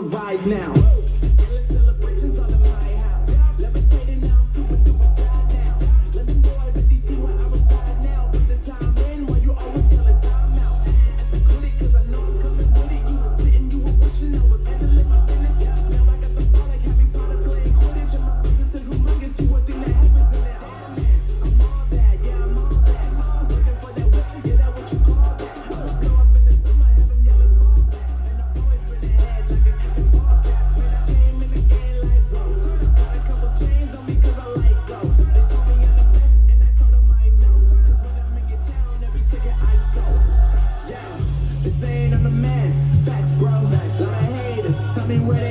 the rise now. Endless celebrations all in my house. Levitating now, I'm super duper fly now. Let them know I bet they see where I reside now. Put the time in while you always yelling time out. And I quit it cause I know I'm coming with it. You were sitting, you were wishing I was handling my business. Now I got the ball like Harry Potter playing Quidditch. And my business is humongous, you would think that happens in there. I'm all that, yeah, I'm all that. Looking for that whip, yeah, that what you call that. I'ma blow up in the summer, have them yelling fall back. And I've always been ahead like an effing ball cap. When I came in the game like, whoa. Got a couple chains on me cause I like go. They told me I'm the best and I told them I know. Cause when I'm in your town, every ticket I sold. Yeah, this ain't on the man. Facts, bro. Lot of haters, tell me where they